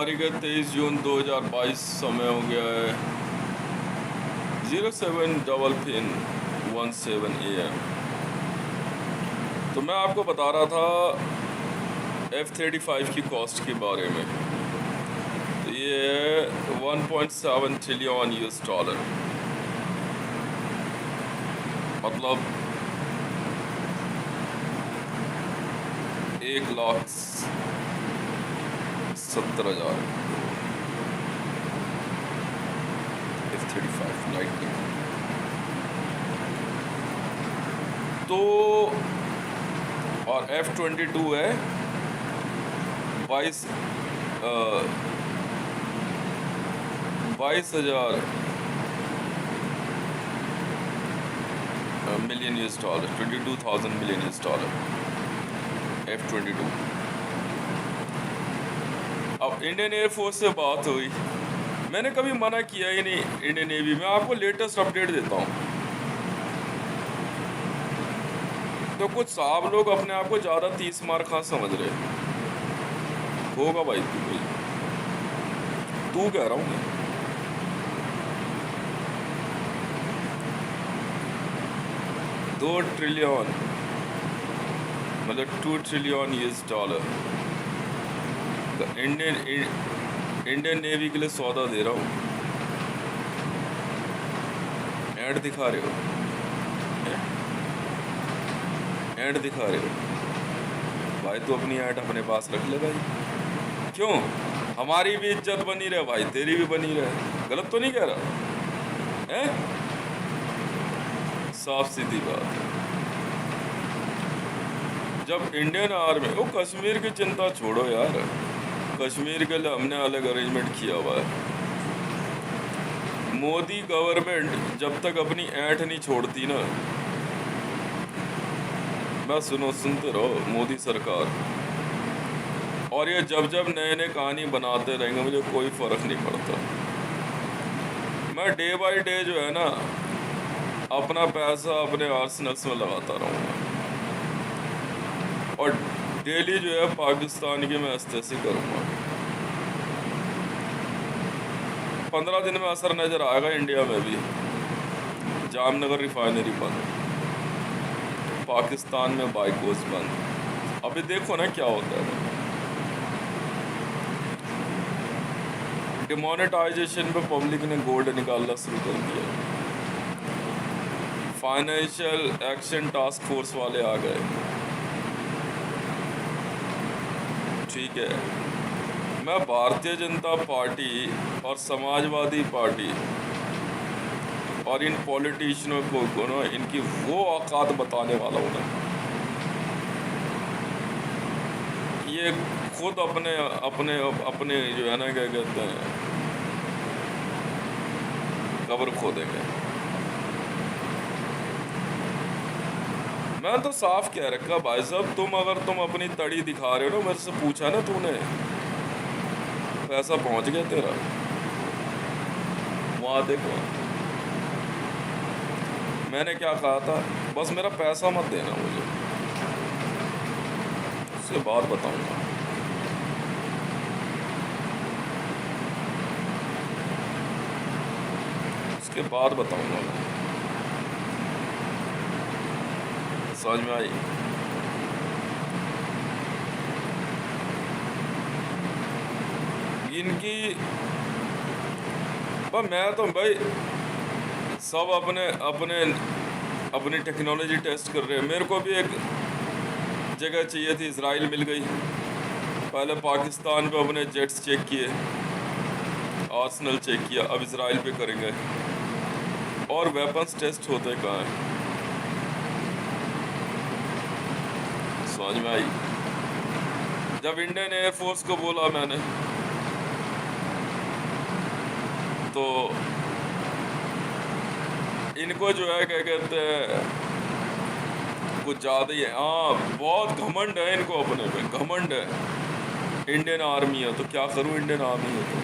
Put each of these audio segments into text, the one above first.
तारीख है 23 जून 2022। समय हो गया है 07:17 AM। तो मैं आपको बता रहा था F-35 की कॉस्ट के बारे में। तो ये है 1.7 ट्रिलियन $, मतलब 1,70,000 F-35 लाइटनिंग। तो और F-22 है 22,000 मिलियन $, 22,000 मिलियन $, F-22। अब इंडियन एयरफोर्स से बात हुई, मैंने कभी मना किया ही नहीं इंडियन नेवी में। आपको लेटेस्ट अपडेट देता हूँ। तो कुछ साहब लोग अपने आप को ज़्यादा 30 मार खा समझ रहे होगा भाई। तू कह रहा हूँ मैं। $2 ट्रिलियन मतलब 2 ट्रिलियन $। इंडियन नेवी के लिए सौदा दे रहा हूँ। ऐड दिखा रहे हो, ऐड दिखा रहे हो भाई। तो अपनी ऐड अपने पास रख ले भाई। क्यों? हमारी भी इज्जत बनी रहे भाई, तेरी भी बनी रहे। गलत तो नहीं कह रहा है? साफ सीधी बात। जब इंडियन आर्मी, वो कश्मीर की चिंता छोड़ो यार, कश्मीर के लिए हमने अलग अरेंजमेंट किया हुआ है। मोदी गवर्नमेंट जब तक अपनी ऐंठ नहीं छोड़ती ना, मैं सुनते रहो, मोदी सरकार। और ये जब नए नए कहानी बनाते रहेंगे, मुझे कोई फर्क नहीं पड़ता। मैं डे बाय डे जो है ना, अपना पैसा अपने आर्सेनल्स में लगाता रहूँगा। और डेली जो है पाकिस्तान की मैं अस्तेसी करूँगा। 15 दिन में असर नज़र आएगा इंडिया में भी। जामनगर रिफाइनरी बंद, पाकिस्तान में बाइकोस बंद। अभी देखो ना क्या होता है। डिमोनेटाइजेशन पे पब्लिक ने गोल्ड निकालना शुरू कर दिया। फाइनेंशियल एक्शन टास्क फोर्स वाले आ गए। ठीक है, मैं भारतीय जनता पार्टी और समाजवादी पार्टी और इन पॉलिटिशियनों को ना इनकी वो औकात बताने वाला हूँ ना। ये खुद अपने अपने अपने जो है ना, क्या कहते हैं, कब्र खोदेंगे। मैं तो साफ कह रखा भाई साहब, तुम अपनी तड़ी दिखा रहे हो ना। मेरे से पूछा ना तूने, पैसा पहुंच गया तेरा, वहां देखो। मैंने क्या कहा था, बस मेरा पैसा मत देना मुझे, उसके बाद बताऊंगा। उसके बाद बताऊंगा मैं। समझ में आई? इनकी पर मैं तो भाई सब अपनी टेक्नोलॉजी टेस्ट कर रहे हैं। मेरे को भी एक जगह चाहिए थी, इजराइल मिल गई। पहले पाकिस्तान पे अपने जेट्स चेक किए, आर्सेनल चेक किया, अब इजराइल पे करेंगे। और वेपन्स टेस्ट होते कहाँ हैं? समझ में आई? जब इंडियन एयरफोर्स को बोला मैंने, तो इनको जो है क्या कहते हैं, कुछ ज़्यादा ही है। हाँ, बहुत घमंड है इनको, अपने पे घमंड है। इंडियन आर्मी है तो क्या करूँ, इंडियन आर्मी है तो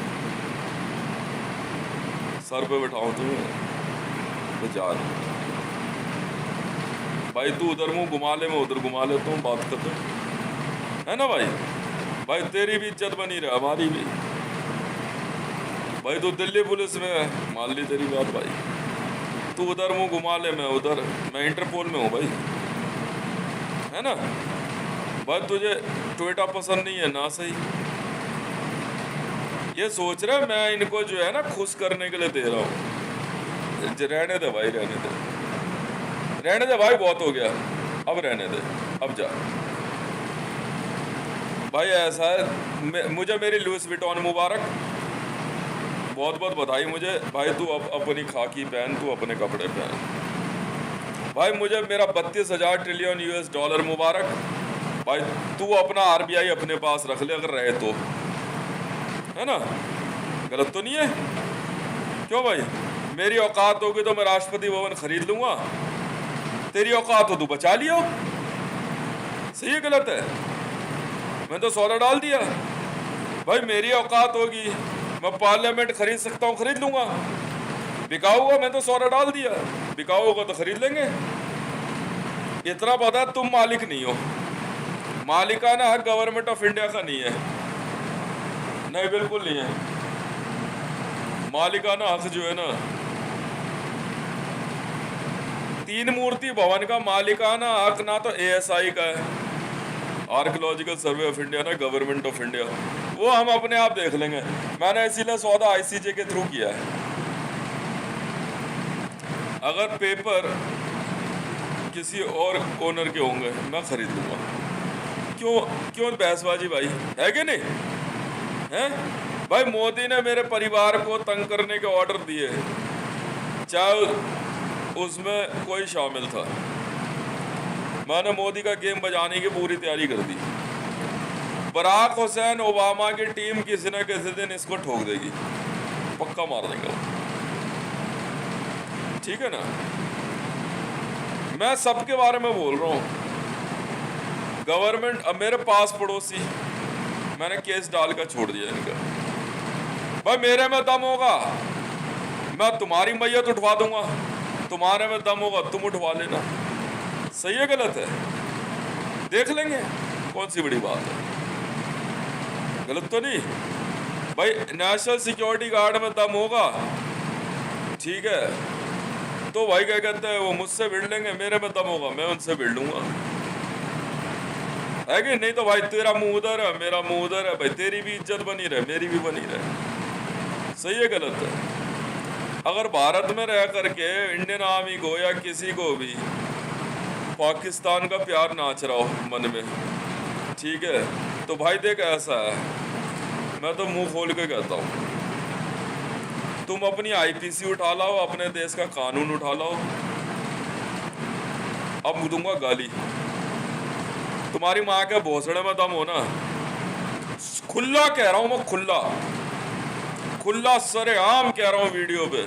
सर पे बैठाऊँ तुम्हें तो जान भाई। तू उधर मुँह घुमा ले, मैं उधर घुमा लेता हूँ, बात करते है ना भाई। भाई तेरी भी इज्जत बनी रहे, हमारी भी। भाई तू दिल्ली पुलिस में है, मान ली तेरी बात भाई, तू उधर मुंह घुमा ले, मैं उधर, मैं इंटरपोल में हूँ भाई, है ना भाई। तुझे टोयोटा पसंद नहीं है ना, सही, ये सोच रहा मैं इनको जो है ना खुश करने के लिए दे रहा हूँ। रहने दे भाई, रहने दे, रहने दे भाई, बहुत हो गया, अब रहने दे, अब जा भाई। ऐसा है, मुझे मेरी लुइस विटॉन मुबारक, बहुत बहुत बधाई मुझे भाई। तू अपनी खाकी पहन, तू अपने कपड़े पहन भाई। मुझे मेरा 32,000 ट्रिलियन US डॉलर मुबारक भाई। तू अपना RBI अपने पास रख ले अगर रहे तो, है ना, गलत तो नहीं है? क्यों भाई, मेरी औकात होगी तो मैं राष्ट्रपति भवन खरीद लूंगा, तेरी औकात हो तू बचा लियो। सही है गलत है? मैं तो सौदा डाल दिया भाई। मेरी औकात होगी, मैं पार्लियामेंट खरीद सकता हूँ, खरीद लूंगा। बिकाऊ होगा, मैं तो सौदा डाल दिया, बिकाऊ होगा तो खरीद लेंगे। इतना पता तुम मालिक नहीं हो, मालिकाना हक गवर्नमेंट ऑफ इंडिया का नहीं है, नहीं बिल्कुल नहीं है। मालिकाना हक जो है ना, तीन मूर्ति भवन का मालिकाना हक ना तो ASI का है, आर्कियोलॉजिकल सर्वे ऑफ इंडिया, ना गवर्नमेंट ऑफ इंडिया, वो हम अपने आप देख लेंगे। मैंने इसीलिए सौदा ICJ के थ्रू किया है। अगर पेपर किसी और ओनर के होंगे मैं खरीद लूंगा। क्यों क्यों बहसबाजी भाई, है कि नहीं है भाई? मोदी ने मेरे परिवार को तंग करने के ऑर्डर दिए, चाहे उसमें कोई शामिल था। मैंने मोदी का गेम बजाने की पूरी तैयारी कर दी। बराक हुसैन ओबामा की टीम किसी न किसी दिन इसको ठोक देगी, पक्का मार देगा, ठीक है ना? मैं सबके बारे में बोल रहा हूं। गवर्नमेंट, अब मेरे पास पड़ोसी, मैंने केस डाल कर छोड़ दिया इनका। भाई मेरे में दम होगा मैं तुम्हारी मैयत उठवा दूंगा, तुम्हारे में दम होगा तुम उठवा लेना। सही है गलत है? देख लेंगे, कौन सी बड़ी बात है, गलत तो नहीं भाई। नेशनल सिक्योरिटी गार्ड में दम होगा, ठीक है, तो भाई क्या कहते हैं वो मुझसे भिड़ लेंगे, मेरे में दम होगा मैं उनसे भिड़ लूंगा, है कि नहीं? तो भाई तेरा मुंह उधर है, मेरा मुंह उधर है भाई, तेरी भी इज्जत बनी रहे, मेरी भी बनी रहे। सही है गलत है? अगर भारत में रह करके इंडियन आर्मी को या किसी को भी पाकिस्तान का प्यार नाच रहा हो मन में, ठीक है, तो भाई देख ऐसा है, मैं तो मुंह खोल के कहता हूँ, तुम अपनी IPC उठा लाओ, अपने देश का कानून उठा लाओ, अब दूंगा गाली। तुम्हारी माँ के भोसड़े में दम हो ना, खुला कह रहा हूं मैं, खुला खुला सरेआम कह रहा हूं वीडियो पे,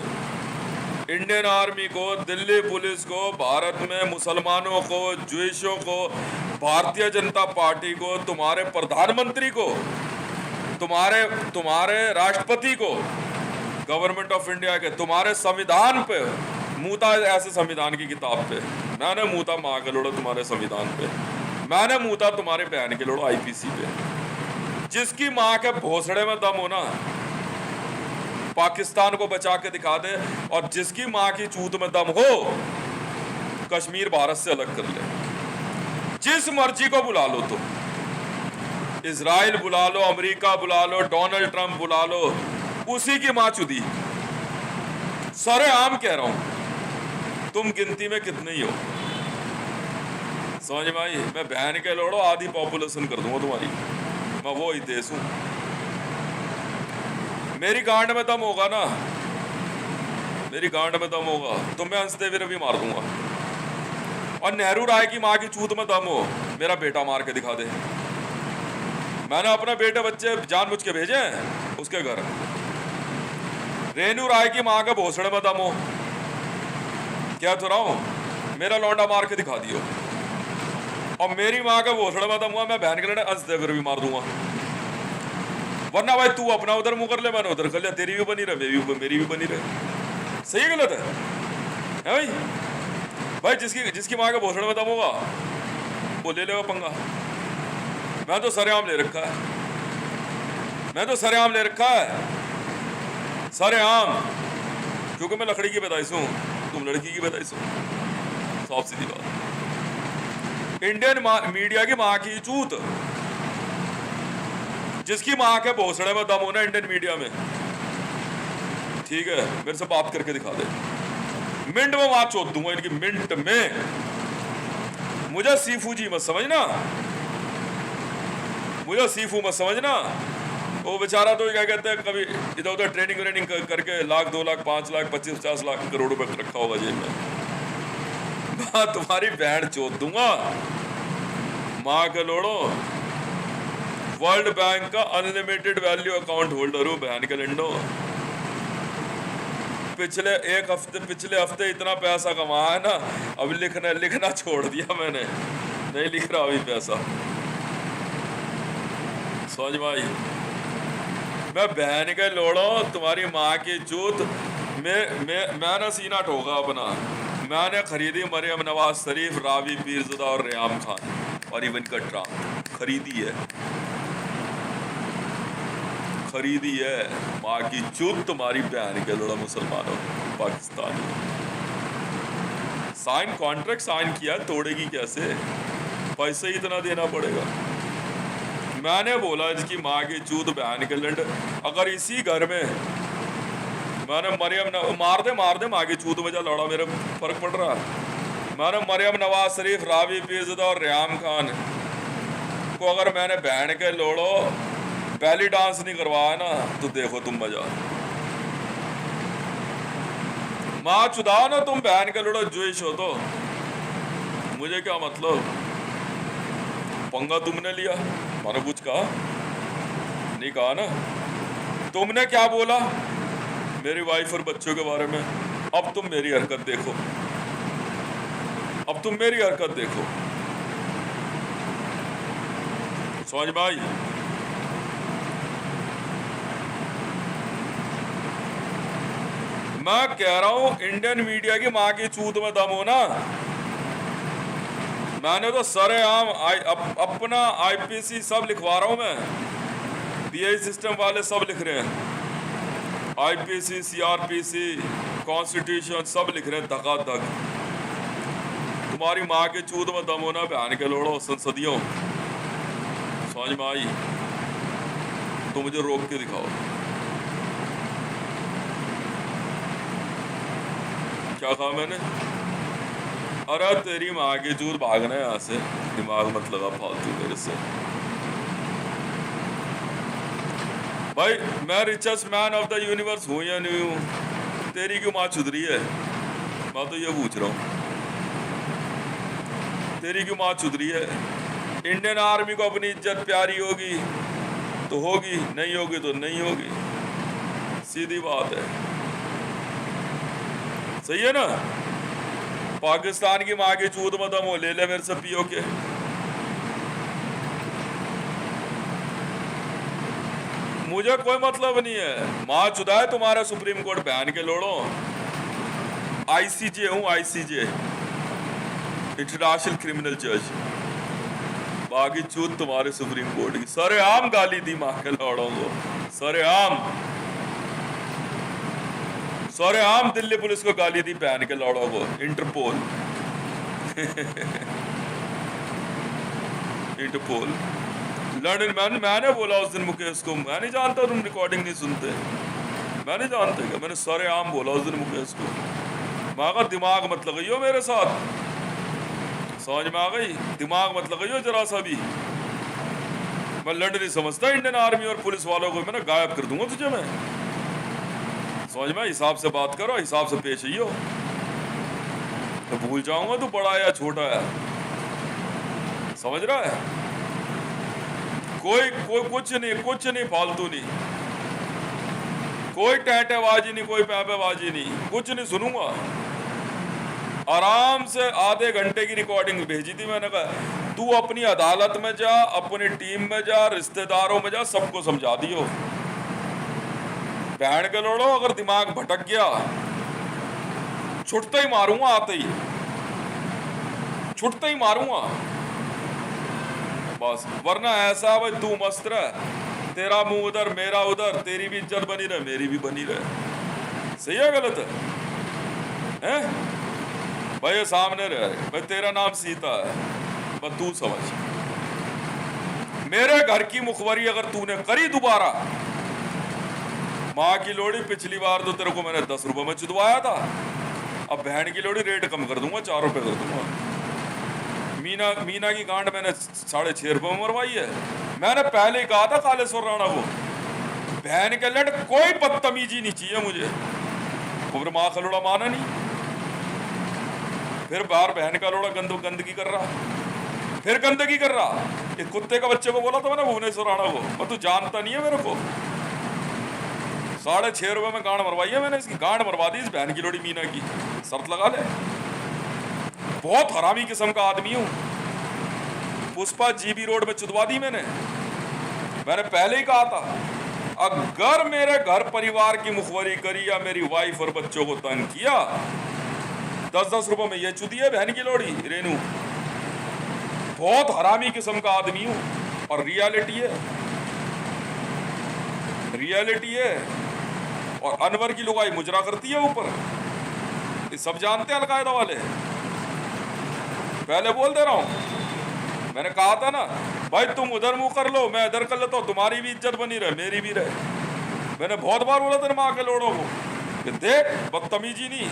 इंडियन आर्मी को, दिल्ली पुलिस को, भारत में मुसलमानों को, ज्यूइशों को, भारतीय जनता पार्टी को, तुम्हारे प्रधानमंत्री को, तुम्हारे राष्ट्रपति को, गवर्नमेंट ऑफ इंडिया के, तुम्हारे संविधान पे मूता, ऐसे संविधान की किताब पे मैंने मूता, माँ के लोड़ो तुम्हारे संविधान पे, मैंने मूता तुम्हारे बहन के लोड़ो IPC पे। जिसकी माँ के भोसड़े में दम हो ना, पाकिस्तान को बचा के दिखा दे, और जिसकी माँ की चूत में दम हो, कश्मीर भारत से अलग कर ले। जिस मर्जी को बुला लो, तो इजराइल बुला लो, अमेरिका बुला लो, डोनाल्ड ट्रंप बुला लो, उसी की माँ चुदी। सरेआम कह रहा हूं, तुम गिनती में कितने ही हो, समझ में आई? मैं बहन के लोड़ो आधी पॉपुलेशन कर दूंगा तुम्हारी, मैं वो ही देश हूं। मेरी गांड में दम होगा ना, मेरी गांड में दम होगा तो मैं हंसते भी मार दूंगा। और नेहरू राय की माँ की चूत में दम हो, मेरा बेटा मार के दिखा दे। मैंने अपने बेटे बच्चे जानबूझ के भेजे हैं उसके घर। रेणु राय की माँ के भोसड़े में दम हो, क्या तो रहा हूं, मेरा लौंडा मार के दिखा दियो। और मेरी माँ का भोसड़े में दम हुआ, मैं बहन के लड़े हंसते भी मार दूंगा। वरना भाई तू अपना उधर मुंह कर ले, मैंने उधर कर लिया, तेरी भी बनी रहे, मेरी भी बनी रहे। सही गलत है भाई? भाई जिसकी माँ के भोसड़े में दम होगा वो ले लेगा पंगा। मैं तो सरेआम ले रखा है, मैं तो सरेआम ले रखा है, सरेआम, क्योंकि मैं लकड़ी की पैदाइश हूँ, तुम लड़की की पैदाइश हो। साफ सीधी बात। इंडियन मीडिया की माँ की चूत, जिसकी माँ के भोसड़े में दम होना इंडियन मीडिया में, ठीक है, मेरे से बात करके दिखा दे, मिनट में बात चोद दूंगा इनकी, मिनट में। मुझे सीफू जी मत समझना, मुझे सीफू मत समझना। वो बेचारा तो क्या कहते हैं, कभी इधर उधर ट्रेनिंग करके 1 लाख 2 लाख 5 लाख 25-50 लाख करोड़ रुपए रखा होगा जेब में। तुम्हारी बैंड चोद दूंगा, माँ के लोड़ो। वर्ल्ड बैंक का अनलिमिटेड वैल्यू अकाउंट होल्डर हूं, बहन के लिंडो। पिछले हफ्ते इतना पैसा कमाया है ना, अब लिखना छोड़ दिया मैंने, नहीं लिख रहा अभी पैसा। समझ भाई, मैं बहन के लोड़ो, तुम्हारी माँ की चूत। मैंने सीना ठोका अपना, मैंने खरीदी मरियम नवाज शरीफ, रावी पीरज़ादा और रेयाम खान और इवन कटरा, खरीदी है माँ की चूत तुम्हारी बहन के लोड़ा मुसलमानों पाकिस्तानी। कॉन्ट्रैक्ट साइन किया, तोड़ेगी कैसे, पैसे ही इतना देना पड़ेगा। मैंने बोला इसकी माँ की चूत बहन के लंड, अगर इसी घर में मैंने मार दे माँ की चूत में जा लौड़ा, मेरे फर्क पड़ रहा। मैंने मरियम नवाज शरीफ, रावी पीरज़ादा और रेयाम खान को अगर मैंने बहन के लोड़ो पहली डांस नहीं करवाया ना, तो देखो तुम मजा। माँ चुदाओ ना तुम, बहन के लोड़ो जुइश हो तो मुझे क्या मतलब। पंगा तुमने लिया, मैंने कुछ कहा नहीं, कहा ना। तुमने क्या बोला मेरी वाइफ और बच्चों के बारे में, अब तुम मेरी हरकत देखो, अब तुम मेरी हरकत देखो। समझ भाई, मैं कह रहा हूं इंडियन मीडिया की माँ की चूत में दम हो ना। मैंने तो सरेआम अपना आईपीसी सब लिखवा रहा हूं मैं, पीआई सिस्टम वाले सब लिख रहे हैं, आईपीसी, सीआरपीसी, कॉन्स्टिट्यूशन सब लिख रहे हैं धक। तुम्हारी माँ के चूत में दम होना, बहन के लोड़ो संसदियों। समझ में आई तो मुझे रोक के दिखाओ, क्या कहा मैंने। अरे तेरी माँ की चूत, भागना है यहाँ से, दिमाग मत लगा फालतू मेरे से। भाई मैं richest man of the universe हूं या नहीं हूं, तेरी क्यों माँ चुदरी है, मैं तो ये पूछ रहा हूं, तेरी क्यों माँ चुदरी है। इंडियन आर्मी को अपनी इज्जत प्यारी होगी तो होगी, नहीं होगी तो नहीं होगी, सीधी बात है। सही है ना। पाकिस्तान की माँ की चूत में दम हो, ले ले मेरे से पियो के। मुझे कोई मतलब नहीं है, माँ चुदा है तुम्हारा सुप्रीम कोर्ट, बहन के लोड़ो। आईसीजे हूं, आईसीजे, इंटरनेशनल क्रिमिनल जज। बाकी चूत तुम्हारे सुप्रीम कोर्ट की। सरेआम गाली दी माँ के लोड़ों को, सरेआम दिल्ली पुलिस को गाली दी, बहन के लोड़ों को, इंटरपोल लंदन। मैंने बोला उस दिन मुकेश को, मैं नहीं जानता तुम रिकॉर्डिंग नहीं सुनते, मैं नहीं जानते क्या, मैंने सरेआम बोला उस दिन मुकेश को। माँ का दिमाग मत लगाइयो मेरे साथ, समझ में आ गई, दिमाग मत लगाइयो जरा सा भी। मैं लड़ नहीं समझता इंडियन आर्मी और पुलिस वालों को, मैंने गायब कर दूंगा तुझे मैं। समझ में, हिसाब से बात करो, हिसाब से पेश आइयो, तो भूल जाऊंगा तू बड़ा है या छोटा है। समझ रहा है, कोई कुछ नहीं फालतू नहीं, कोई टहटेबाजी नहीं, कोई पैपेबाजी नहीं, कुछ नहीं सुनूंगा। आराम से आधे घंटे की रिकॉर्डिंग भेजी थी मैंने, कहा तू अपनी अदालत में जा, अपनी टीम में जा, रिश्तेदारों में जा, सबको समझा दियो। बहन के लोड़ो, अगर दिमाग भटक गया छुटते ही मारूंगा, आते ही छुटते ही मारूंगा बस। वरना ऐसा भाई तू मस्त रह, तेरा मुंह उधर मेरा उधर, तेरी भी इज्जत बनी रहे, मेरी भी बनी रहे। सही है गलत है? भाई ये सामने रहे, भाई तेरा नाम सीता है, बस तू समझ। मेरे घर की मुखबरी अगर तूने करी दोबारा, माँ की लोड़ी पिछली बार तो तेरे को मैंने 10 रुपए में चुदवाया था, अब बहन की लोड़ी रेट कम कर दूंगा, 4 रुपए कर दूंगा। मीना की गांड मैंने 6.5 रुपए में मरवाई है। मैंने पहले ही कहा था कालेश्वर राणा को, बहन के लड़ कोई बदतमीजी नहीं चाहिए मुझे। फिर माँ का लोड़ा माना नहीं, फिर बाहर बहन का लोड़ा गंदगी कर रहा, फिर गंदगी कर रहा। इस कुत्ते का बच्चे को बोला था मैंने भुवनेश्वर राणा को, और तू जानता नहीं है मेरे को। 6.5 रुपए में गांड मरवाई है मैंने, इसकी गांड मरवा दी इस बहन की लोड़ी मीना की, शर्त लगा ले। बहुत हरामी किस्म का आदमी हूं। पुष्पा जीबी रोड में चुदवा दी मैंने पहले ही कहा था, अगर मेरे घर परिवार की मुखबरी करी या मेरी वाइफ और बच्चों को तंग किया, 10-10 रुपए में ये चुदी है बहन की लोड़ी रेनू। बहुत हरामी किस्म का आदमी हूं, और रियलिटी है। और अनवर की लुगाई मुजरा करती है ऊपर, ये सब जानते हैं अलकायदा वाले। पहले बोल दे रहा हूं, मैंने कहा था ना भाई तुम उधर मुंह कर लो, मैं इधर कर लेता हूं, तुम्हारी भी इज्जत बनी रहे, मेरी भी रहे। मैंने बहुत बार बोला था माँ के लोड़ों को कि देख बदतमीजी नहीं,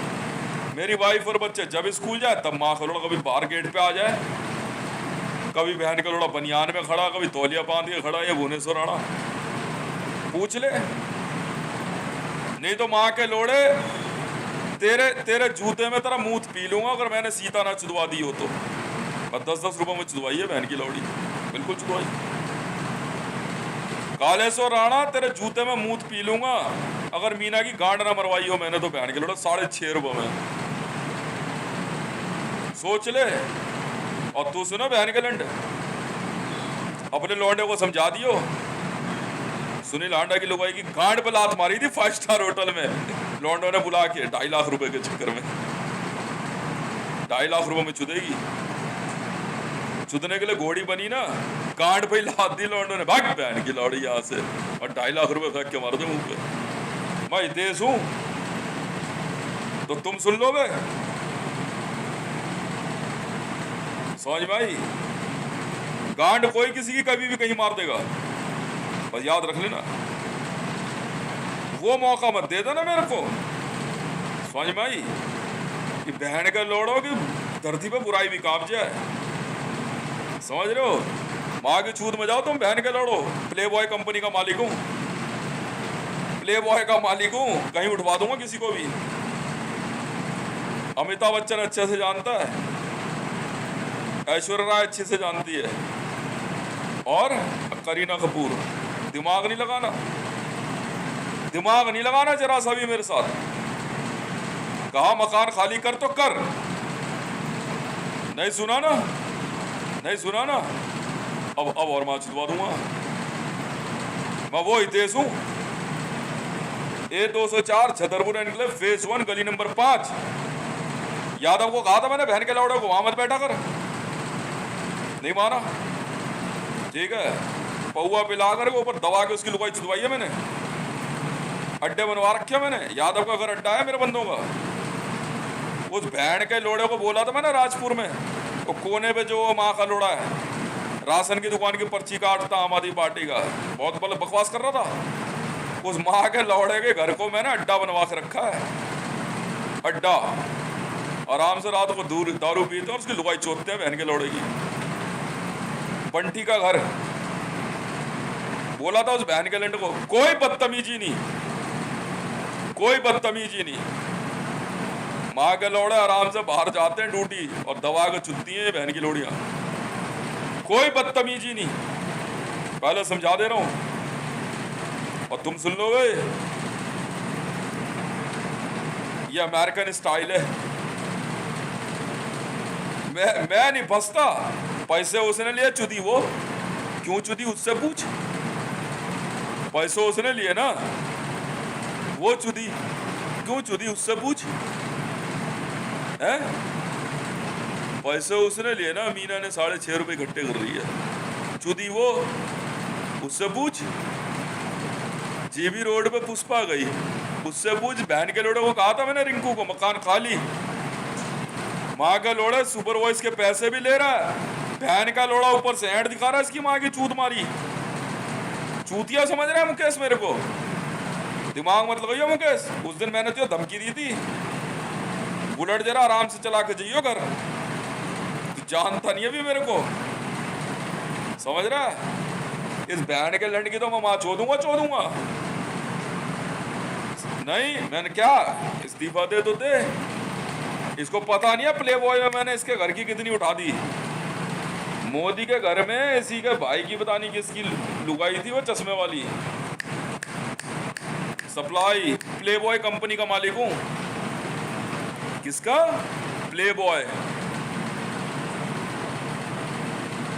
मेरी वाइफ और बच्चे जब स्कूल जाए तब माँ का लोड़ा कभी बाहर गेट पे आ जाए, कभी बहन का लोड़ा बनियान में खड़ा, कभी तौलिया बांध के खड़ा, ये भुवनेश्वर राणा पूछ ले। नहीं तो माँ के लोड़े तेरे जूते में तेरा मुंह पी लूंगा अगर मैंने सीता ना चुदवा दी हो तो। 10-10 रुपए में चुदवाई है बहन की लौड़ी, बिल्कुल चुदवाई। कालेश्वर राणा तेरे जूते में मुंह पी लूंगा अगर मीना की गांड ना मरवाई हो मैंने तो बहन की लौड़ा 6.5 रुपए में, सोच ले। और तू सुनो बहन के लंड, अपने लौंडे को समझा दियो, सुनील आंडा की लुगाई की गांड पे लात मारी थी 5 स्टार होटल में, लौंडो ने बुला के 2.5 लाख रुपए के चक्कर में। 2.5 लाख रुपए में चुदेगी, चुदने के लिए घोड़ी बनी ना, गांड पे लात दी लौंडो ने, भाग बहन की लौड़ी यहाँ से, और 2.5 लाख रुपए फेंक के मार दे मुंह पे। मैं देश हूं तो तुम सुन लो बे समझ भाई, गांड कोई किसी की कभी भी कहीं मार देगा, बस याद रख लेना। वो मौका मत दे देना मेरे को, समझ में आई, कि बहन का लोड़ो कि धरती पे बुराई भी कांप जाए, समझ रहे हो। माँ की छूत में जाओ तुम, बहन के लोड़ो। प्ले बॉय कंपनी का मालिक हूँ, प्ले बॉय का मालिक हूँ, कहीं उठवा दूंगा किसी को भी। अमिताभ बच्चन अच्छे से जानता है, ऐश्वर्या राय अच्छे से जानती है, और करीना कपूर। दिमाग नहीं लगाना, दिमाग नहीं लगाना जरा सा भी मेरे साथ। कहा मकान खाली कर तो कर, नहीं सुना ना, नहीं सुना ना, अब और मैं चुदवा दूंगा। मैं वो हितेश हूं, A204 छतरपुर एनक्लेव फेज 1 गली नंबर 5। यादव को कहा था मैंने बहन के लौड़े को वहां मत बैठा कर, नहीं माना, ठीक है। पौआ पिला कर ऊपर दबा के उसकी लुगाई चुदवाई है मैंने, अड्डे बनवा रखे मैंने। यादव का घर अड्डा है मेरे बंदों का। उस बहन के लोड़े को बोला था मैंने राजपुर में, वो कोने पे जो माँ का लोड़ा है, राशन की दुकान की पर्ची काटता आम आदमी पार्टी का, बहुत बकवास कर रहा था। उस माँ के लौड़े के घर को मैंने अड्डा बनवा के रखा है, अड्डा। आराम से रात को दारू पीते और उसकी लुगाई चोतते हैं बहन के लौड़े की। बंटी का घर, बोला था उस बहन के लंड को, कोई बदतमीजी नहीं, कोई बदतमीजी नहीं। माँ के लौड़े आराम से बाहर जाते हैं ड्यूटी और दवा के चुदती हैं बहन की लोड़ियां, कोई बदतमीजी नहीं, पहले समझा दे रहा हूं। और तुम सुन लो, ये अमेरिकन स्टाइल है। मैं नहीं फंसता, पैसे उसने लिए चुदी, वो क्यों चुदी उससे पूछ। पैसे उसने लिए ना, वो चुदी क्यों चुदी उससे पूछ, है? पैसे उसने लिए ना, मीना ने 6.5 रुपए इकट्ठे कर रही है, चुदी वो, उससे पूछ। जीबी रोड पे पुष्पा गई, उससे पूछ, बहन के लोड़े को कहा था मैंने रिंकू को, मकान खाली। माँ का लोड़ा सुपर वॉइस के पैसे भी ले रहा है, बहन का लोड़ा ऊपर से ऐड दिखा रहा है इसकी माँ की चूत मारी। चूतिया समझ रहा है मुकेश मेरे को? दिमाग मत लगाइयो मुकेश। उस दिन मैंने तो धमकी दी थी, बुलेट जरा आराम से चला के जाइयो घर, तो जानता नहीं अभी मेरे को, समझ रहा है? इस बहन के लंड की तो मैं माँ चो दूंगा। नहीं, मैंने क्या, इस्तीफा दे तो दे। इसको पता नहीं है प्ले बॉय में मैंने इसके घर की कितनी उठा दी। मोदी के घर में इसी के भाई की पता नहीं किसकी लुगाई थी, वो चश्मे वाली। सप्लाई प्ले बॉय कंपनी का मालिक हूं। किसका? Play boy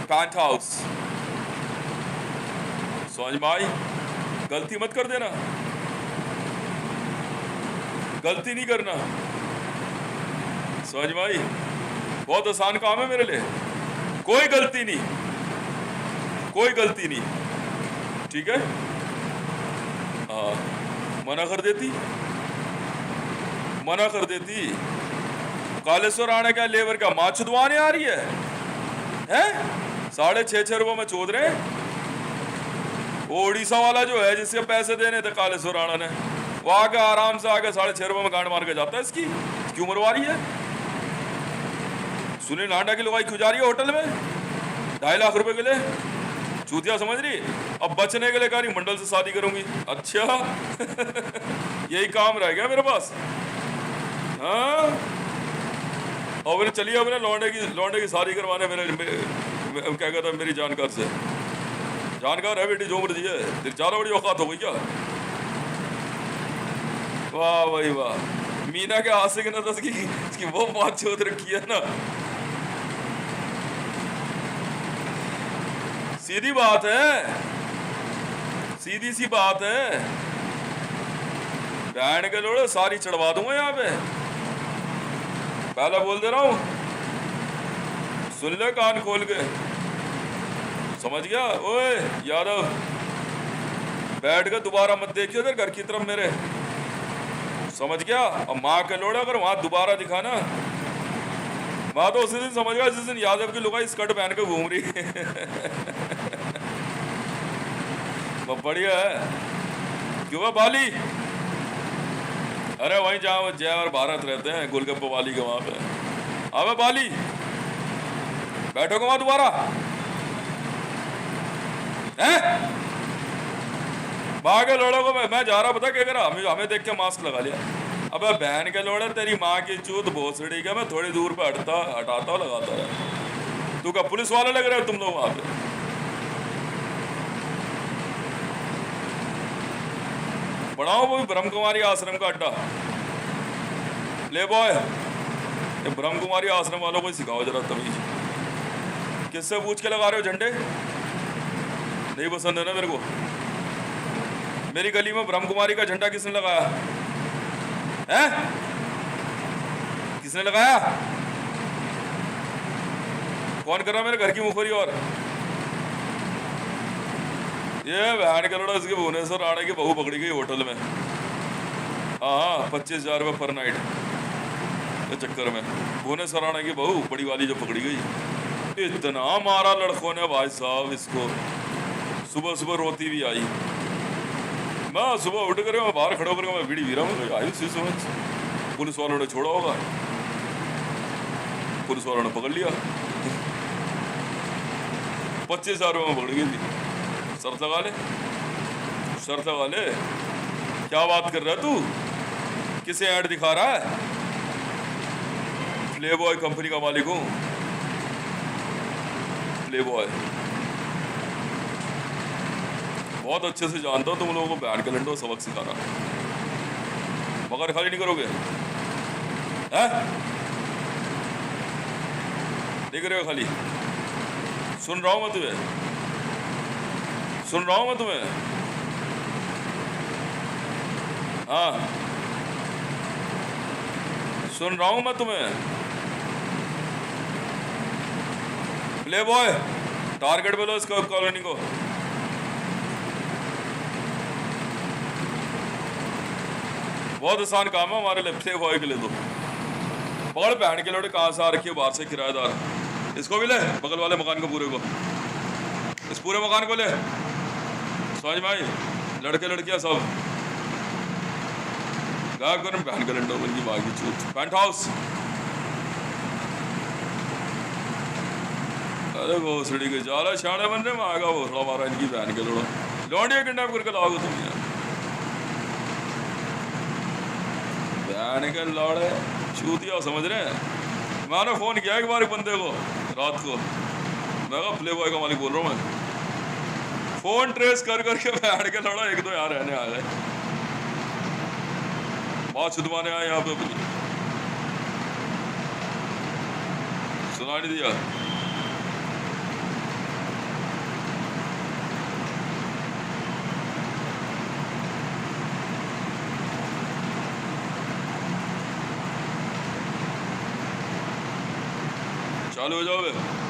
pant house. समझ में आई? गलती मत कर देना, गलती नहीं करना। समझ में आई? बहुत आसान काम है मेरे लिए, कोई गलती नहीं, कोई गलती नहीं। ठीक है? हाँ, मना कर देती। कालेश्वर आने क्या लेबर क्या माँ चुदवाने आ रही है? 6.5 रुपये में चोद रहे। वो उड़ीसा वाला जो है जिसके पैसे देने थे कालेश्वर राणा ने, वो आके आराम से आके 6.5 रुपये में गांड मार के जाता है। इसकी क्यों मरवा रही है? सुनील लांडा की लुगाई क्यों जा रही है होटल में 2.5 लाख रुपए के लिए? चूतिया समझ रही? अब बचने के लिए कहा नहीं मंडल से शादी करूंगी। अच्छा यही काम रह गया मेरे पास। हाँ, और चलिए अपने लौंडे की शादी करवाने मेरे क्या कहता है मेरी जानकार से। जानकार है बेटी, जो मर्जी है, तेरी ज्यादा बड़ी औकात हो गई क्या? वाह भाई वाह, मीना के आशिक न दस की वो बात चोद रखी है ना। सीधी बात है, सीधी सी बात है। बैंड के लोड़े सारी चढ़वा दूंगा यहाँ पे, पहले बोल दे रहा हूं, सुन ले कान खोल के। समझ गया? ओए यादव, बैठ के दोबारा मत देखियो इधर घर की तरफ मेरे, समझ गया? अब माँ के लोड़ा अगर वहां दोबारा दिखा ना, मैं तो उसी दिन समझ गया जिस दिन यादव की लुगाई स्कर्ट पहन के घूम रही बढ़िया है। क्यों है बाली? अरे वहीं जहाँ जय और भारत रहते हैं, गोलगप्पे वाली के वहां पे। अबे बाली, बैठोगे वहां दोबारा? भागे लोड़ों को मैं जा रहा, पता क्या करा? हमें देख के मास्क लगा लिया। अबे बहन के लोड़े, तेरी माँ की चूत भोसड़ी का मैं थोड़ी दूर पे हटाता लगाता रहा। तू क्या पुलिस वाले लग रहे हो तुम लोग वहां पे? बढ़ाओ वो ब्रह्म कुमारी आश्रम का अड्डा। ले बॉय, ये ब्रह्म कुमारी आश्रम वालों को सिखाओ जरा तमीज। किससे पूछ के लगा रहे हो झंडे? नहीं पसंद है ना मेरे को। मेरी गली में ब्रह्म कुमारी का झंडा किसने लगाया है? किसने लगाया? कौन कर रहा मेरे घर की मुखोरी? और ये बहन का लड़ा, इसके भुवनेश्वर आने की बहू पकड़ी गई होटल में। हाँ, 25,000 रुपये पर नाइट के चक्कर में भुवनेश्वर आने की बहू बड़ी वाली जो पकड़ी गई। इतना मारा लड़कों ने भाई साहब इसको, सुबह सुबह रोती भी आई। मैं सुबह उठ कर मैं बाहर खड़ा होकर मैं बीड़ी पी रहा हूँ, आई सी समझ। पुलिस वालों ने छोड़ा होगा, पुलिस वालों ने पकड़ लिया। 25,000 रुपये में पकड़ गई थी। शर्त लगा ले, शर्त लगा ले। क्या बात कर रहा है तू? किसे ऐड दिखा रहा है? प्ले बॉय कंपनी का मालिक हूं, प्ले बॉय। बहुत अच्छे से जानता हूं तुम लोगों को बैठ के लंडो सबक सिखाना। मगर खाली नहीं करोगे हैं? देख रहे हो खाली? सुन रहा हूं मैं तुम्हें, सुन रहा हूं मैं तुम्हें। हाँ, सुन रहा हूं मैं तुम्हें। प्ले बॉय, टारगेट पे लो इसको, कॉलोनी को। बहुत आसान काम है हमारे लिए, प्ले बॉय के लिए तो। पकड़ बहन के लोटे, कहाँ से आ रखी है बाहर से किराएदार, इसको भी ले, बगल वाले मकान को पूरे को, इस पूरे मकान को ले, समझ में आई? लड़के लड़कियां सब गायब कर, बहन का लंडो बन की बागी चूत। पेंट हाउस, अरे वो सड़ी के जाला छाड़े बनने में आएगा वो थोड़ा मारा इनकी बहन के लोड़ा, लौंडिया किडनैप करके लाओगे तुम यार, बहन के लौड़े चूतिया, समझ रहे हैं? मैंने फोन किया एक बार एक बंदे को रात को, मैं कहा प्ले बॉय का मालिक बोल रहा हूँ मैं, फोन ट्रेस कर करके बैठ के लड़ा, एक दो यार रहने आ गए, बहुत छुदवाने आए यहाँ पे अपनी, सुना नहीं दिया। चालू हो जाओ बे।